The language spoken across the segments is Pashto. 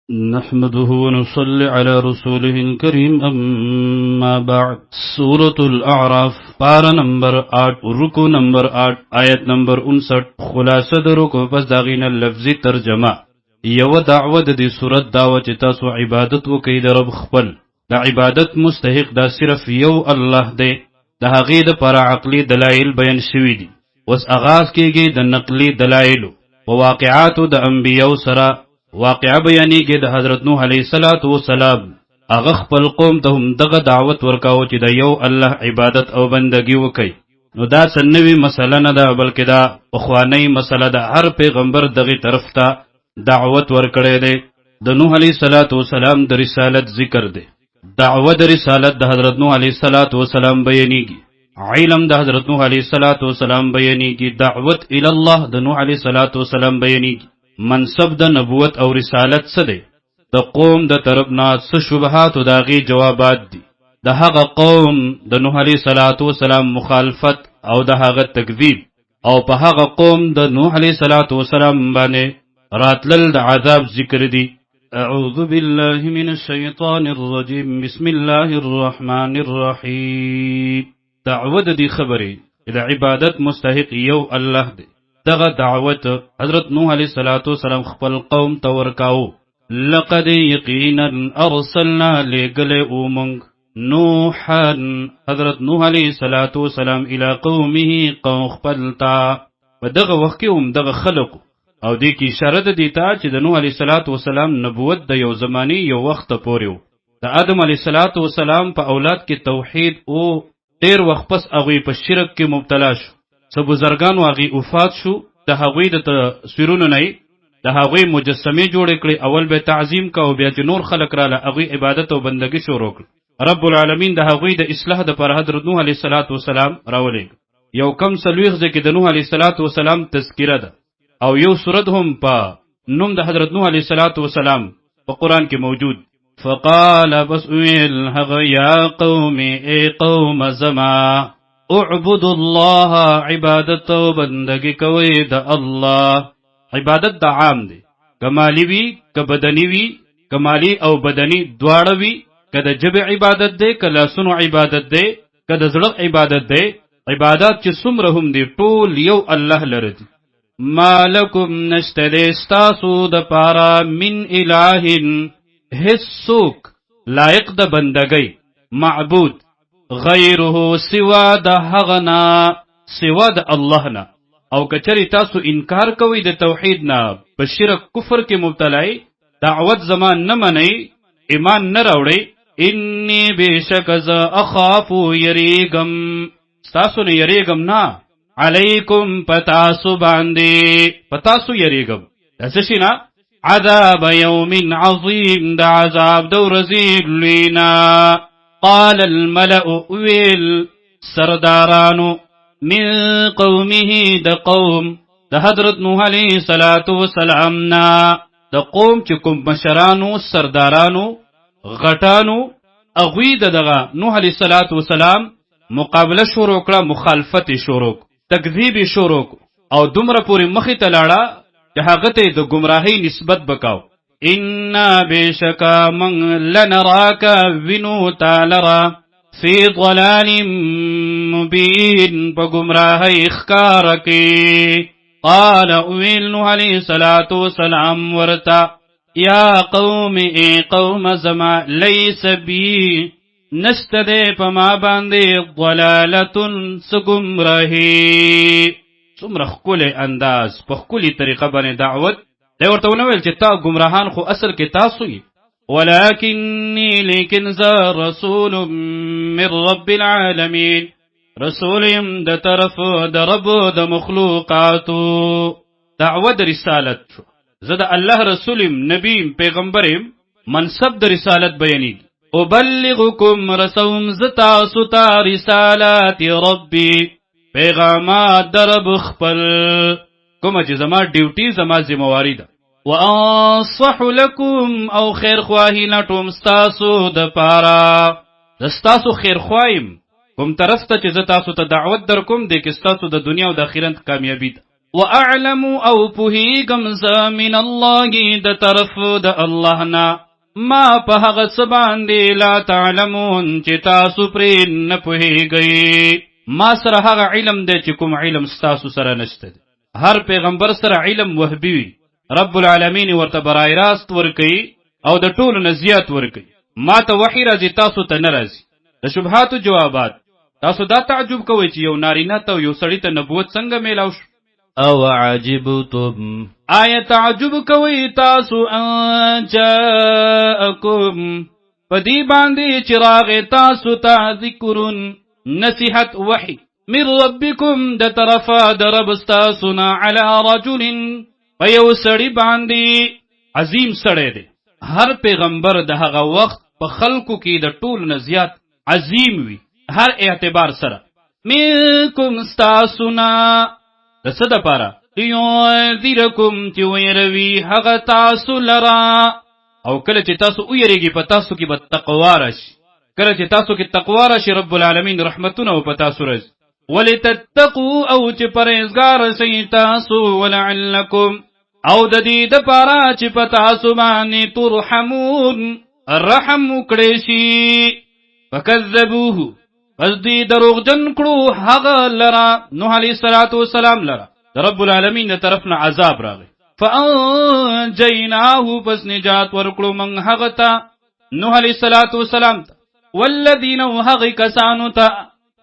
نحمده ونصلي على رسوله الكريم أما بعد سورة الأعراف پارا نمبر 8 رکو نمبر 8 آیت نمبر 59 خلاصه د رکو پس داغینا لفظی ترجمه یو دعوه د سورت داوه چې تاسو عبادت وکړئ د رب خپل د عبادت مستحق دا صرف یو الله دی د هغې د پر عقلی دلایل بیان شوي دي اوس آغاز کیږي د نقلی دلایلو په واقعاتو د انبیاء سره واقعه بیانیږي د حضرت نوح علیه السلام هغه خپل قوم ته هم دغه دعوت ورکاو چې د یو الله عبادت او بندګي وکړي نو دا سنوي مسله نه ده بلکې دا پخوانی مسله ده هر پیغمبر دغه طرف ته دعوت ورکړی دی د نوح علیه السلام د رسالت ذکر دی دعوه د رسالت د حضرت نوح علیه السلام بیانیږي علم د حضرت نوح علیه السلام بیانیږي دعوت الی الله د نوح علیه السلام بیانیږي منصب د نبوت او رسالت څه دی د قوم د طرف نه څه شبهات او داغي جوابات دي د هغه قوم د نوح علیه السلام مخالفت او د هغه تکذیب او په هغه قوم د نوح علیه السلام باندې راتلل د عذاب ذکر دي اعوذ بالله من الشیطان الرجیم بسم الله الرحمن الرحیم دعوت دی خبره د عبادت مستحق یو الله دی دغه دعوت حضرت نوح علیہ السلام خپل قوم ته ورکاو لقد یقینا ارسلنا لګل اومنگ نوحا حضرت نوح علیہ السلام الى قومه قوم خپلتا په دغه وخت کې هم دغه خلق او د کی اشاره د دیتا چې د نوح علیہ السلام نبوت د یو زمانی یو وخت پورې د آدم علیہ السلام په اولاد کې توحید او ډیر وخت پس هغه په شرک کې مبتلا شو سو بزرگانو هغه وفات شو د هغوی د تصویرونو نه د هغوی مجسمه جوړ کړي اول به تعظیم کا او بیا چې نور خلق را له هغوی عبادت او بندګي شروع کړ رب العالمین د هغوی د اصلاح د پر حضرت نوح علیه السلام راولېږي یو کم سلويخ ځکه د نوح علیه السلام تذکره ده او یو سورت هم په نوم د حضرت نوح علیه السلام په قران کې موجود فقال بس هغه یا قوم ای قوم زما اعبد الله عبادت و بندگی کوي د الله عبادت د عام دی کمالی وی ک بدنی وی کمالی او بدنی دواړه وی ک د جبه عبادت دی ک لاسونو عبادت دی ک د زړه عبادت دی عبادت چې څومره هم دی ټول یو الله لره دی مالکم نشتلستاسو د پارا من الہن حسوک لایق د بندگی معبود غیره سوا د هغنا سوا د الله نه او کچری تاسو انکار کوئ د توحید نه په شرک کفر کې مبتلای دعوت زمان نه منئ ایمان نه راوړئ انی بشک ز اخاف یریګم تاسو نه یریګم نه علیکم پتاسو باندې پتاسو یریګم داسې نه عذاب یوم عظیم د عذاب د ورځې لینا قال الملأ ويل سردارانو من قومه د قوم د حضرت نوح علیه السلام نا د قوم چې کوم مشرانو سردارانو غټانو اغوی دغه نوح علیه السلام مقابله شروع کړه مخالفت شروع تکذیب شروع او دومره پوری مخې ته لاړه چې هغه ته د گمراهی نسبت بکاو انا بشکا من لنراک وینو تالرا فی ضلال مبین پا گمراہی اخکارکی قال اویل نوح علیہ السلام ورتا یا قوم ای قوم زما لیس بی نشت دے پا ما باندے ضلالتن سگمراہی سمرخ کل انداز پا کلی طریقہ بانی دعوت دی ورته ونویل چې تا گمراهان خو اصل کې تاسو یې ولکنی لیکن ز رسول من رب العالمین رسول یم د طرف د رب د مخلوقاتو دعوت رسالت شو زه د الله رسول یم نبی پیغمبرم منصب د رسالت بیانی ابلغکم رسوم ز تاسو ته رسالات ربی پیغامات در رب خپل کومه چې زما ډیوټي زما ذمہواری ده وانصح لكم او خیر خواهی لټوم ستاسو د پارا دستاسو خیر خوایم کوم طرف ته چې تاسو ته دعوت در کوم د کې ستاسو د دنیا او د آخرت کامیابی ده واعلم او پوهیږم زه من الله د طرف د الله نه ما په هغه څه باندې لا تعلمون چې تاسو پرې نه پوهیږئ. ما سره هغه علم دی چې کوم علم ستاسو سره نشته. هر پیغمبر سره علم وهبي وي، رب العالمین ورته برای راست ورکي او د ټولو نه زیات ورکي. ما ته وحی راځي، تاسو ته نه راځي. د شبهاتو جوابات. تاسو دا تعجب کوئ چې یو نارینه ته یو سړی ته نبوت څنګه میلاو شو؟ او عجبتم، آیا تعجب کوئ تاسو ان جاءکم، پدی باندې چراغ تاسو ته ذکرون نصیحت وحی من ربکم د طرفا د رب ستاسونا علی رجل پیو سړی باندې عظیم سړی دی. هر پیغمبر د هغه وخت په خلکو کې د ټول نه زیات عظیم وي، هر اعتبار سره. منکم ستاسونا د څه دپاره؟ لینذرکم چې ویروي هغه تاسو لرا. او کله چې تاسو ویریږئ په تاسو کې به تقوا راشي. کله چې تاسو کې تقوا راشي رب العالمین رحمتونه په تاسو راځي. ولتتقوا او چې پرهیزګار شئ تاسو، ولعلکم او د دې دپاره چې په تاسو باندې ترحمون رحم وکړی شي. فکذبوه، پس دی دروغجن کړو هغه لرا، نوح علیه السلام لرا د رب العالمین د طرف نه عذاب راغی. فانجیناه، پس نجات ورکړو من هغه ته، نوح علیه السلام ته، والذین هغه کسانو ته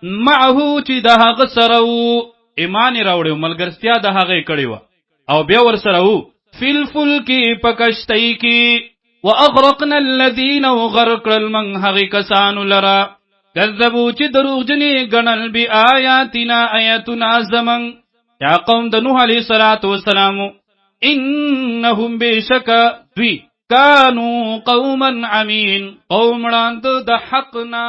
معه چې د هغه سره وو، ایمان راوړو ملګرتیا د هغه کړی و او بیا ور سره وو، فی الفلک په کشتۍ کې، واغرقنا الذین غرق من هغه کسانو لرا کذبوا چې دروغجنې ګڼل بی آیاتنا آیاتنا زمن. یا قوم د نوح علیه السلام انهم بشک دوی کانو قوما عمین، قوم ړاند د حقنا.